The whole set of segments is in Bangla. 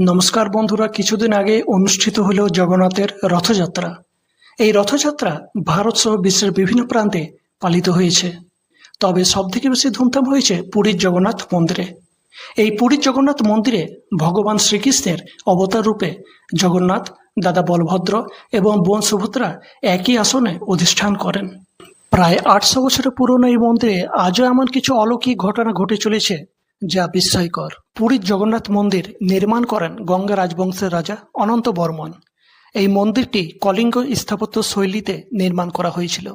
নমস্কার বন্ধুরা, কিছুদিন আগে অনুষ্ঠিত হলো জগন্নাথের রথযাত্রা। এই রথযাত্রা ভারত সহ বিশ্বের বিভিন্ন প্রান্তে পালিত হয়েছে। তবে সবথেকে বেশি ধুমধাম হয়েছে পুরীর জগন্নাথ মন্দিরে। এই পুরীর জগন্নাথ মন্দিরে ভগবান শ্রীকৃষ্ণের অবতার রূপে জগন্নাথ, দাদা বলভদ্র এবং বোন সুভদ্রা একই আসনে অধিষ্ঠান করেন। প্রায় 800 বছরের পুরনো এই মন্দিরে আজও এমন কিছু অলৌকিক ঘটনা ঘটে চলেছে যা বিস্ময়কর। পুরীর জগন্নাথ মন্দির নির্মাণ করেন গঙ্গা রাজবংশের রাজা অনন্ত বর্মন। এই মন্দিরটি কলিঙ্গ স্থাপত্য শৈলীতে নির্মাণ করা হয়েছিল।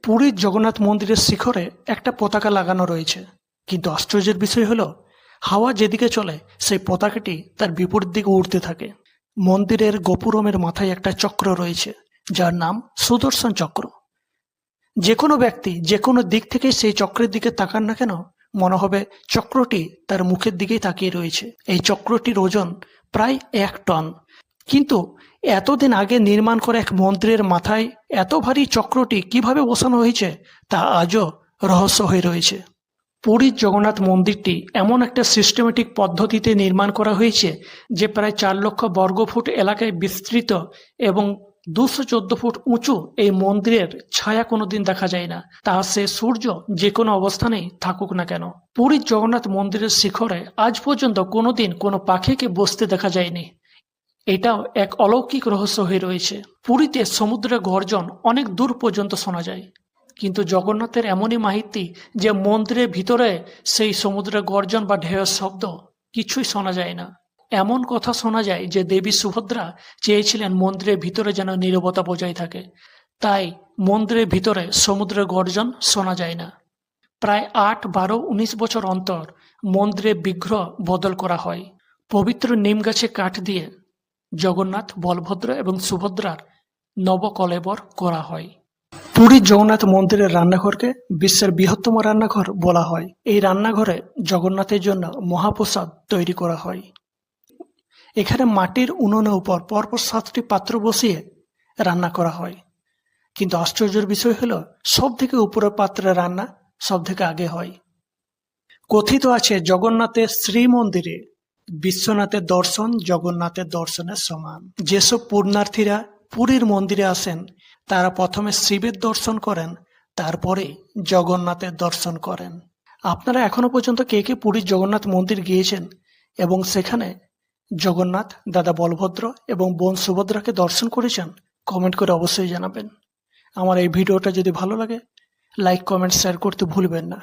পুরীর জগন্নাথ মন্দিরের শিখরে একটা পতাকা লাগানো রয়েছে, কিন্তু আশ্চর্যের বিষয় হলো হাওয়া যেদিকে চলে সেই পতাকাটি তার বিপরীত দিকে উড়তে থাকে। মন্দিরের গোপুরমের মাথায় একটা চক্র রয়েছে যার নাম সুদর্শন চক্র। যে কোনো ব্যক্তি যে কোনো দিক থেকে সেই চক্রের দিকে তাকান না কেন, মনে হবে চক্রটি তার মুখের দিকেই তাকিয়ে রয়েছে। এই চক্রটির ওজন প্রায় 1 টন। কিন্তু এতদিন আগে নির্মাণ করা এক মন্দিরের মাথায় এত ভারী চক্রটি কিভাবে বসানো হয়েছে তা আজও রহস্য হয়ে রয়েছে। পুরীর জগন্নাথ মন্দিরটি এমন একটা সিস্টেমেটিক পদ্ধতিতে নির্মাণ করা হয়েছে যে প্রায় 4 লক্ষ বর্গফুট এলাকায় বিস্তৃত এবং 214 ফুট উঁচু এই মন্দিরের ছায়া কোনোদিন দেখা যায় না, তা সে সূর্য যে কোনো অবস্থানেই থাকুক না কেন। পুরীর জগন্নাথ মন্দিরের শিখরে আজ পর্যন্ত কোনোদিন কোনো পাখিকে বসতে দেখা যায়নি। এটাও এক অলৌকিক রহস্য হয়ে রয়েছে। পুরীতে সমুদ্রের গর্জন অনেক দূর পর্যন্ত শোনা যায়, কিন্তু জগন্নাথের এমনই মাহিত্য যে মন্দিরের ভিতরে সেই সমুদ্রের গর্জন বা ঢেউয়ের শব্দ কিছুই শোনা যায় না। এমন কথা শোনা যায় যে দেবী সুভদ্রা চেয়েছিলেন মন্দিরের ভিতরে যেন নীরবতা বজায় থাকে, তাই মন্দিরের ভিতরে সমুদ্রের গর্জন শোনা যায় না। প্রায় 8, 12, 19 বছর অন্তর মন্দিরের বিগ্রহ বদল করা হয়। পবিত্র নিম গাছে কাঠ দিয়ে জগন্নাথ, বলভদ্র এবং সুভদ্রার নবকলেবর করা হয়। পুরীর জগন্নাথ মন্দিরের রান্নাঘরকে বিশ্বের বৃহত্তম রান্নাঘর বলা হয়। এই রান্নাঘরে জগন্নাথের জন্য মহাপ্রসাদ তৈরি করা হয়। এখানে মাটির উনুনের উপর পরপর 7টি পাত্র বসিয়ে রান্না করা হয়। কিন্তু আশ্চর্যের বিষয় হলো সব থেকে উপরের পাত্রে রান্না সব থেকে আগে হয়। কথিত আছে জগন্নাথের শ্রীমন্দিরে বিশ্বনাথের দর্শন জগন্নাথের দর্শনের সমান। যেসব পুণ্যার্থীরা পুরীর মন্দিরে আসেন তারা প্রথমে শিবের দর্শন করেন, তারপরে জগন্নাথের দর্শন করেন। আপনারা এখনো পর্যন্ত কে কে পুরীর জগন্নাথ মন্দির গিয়েছেন এবং সেখানে জগন্নাথ, দাদা বলভদ্র এবং বোন সুভদ্রাকে দর্শন করেছেন? কমেন্ট করে অবশ্যই জানাবেন। আমার এই ভিডিওটা যদি ভালো লাগে লাইক, কমেন্ট, শেয়ার করতে ভুলবেন না।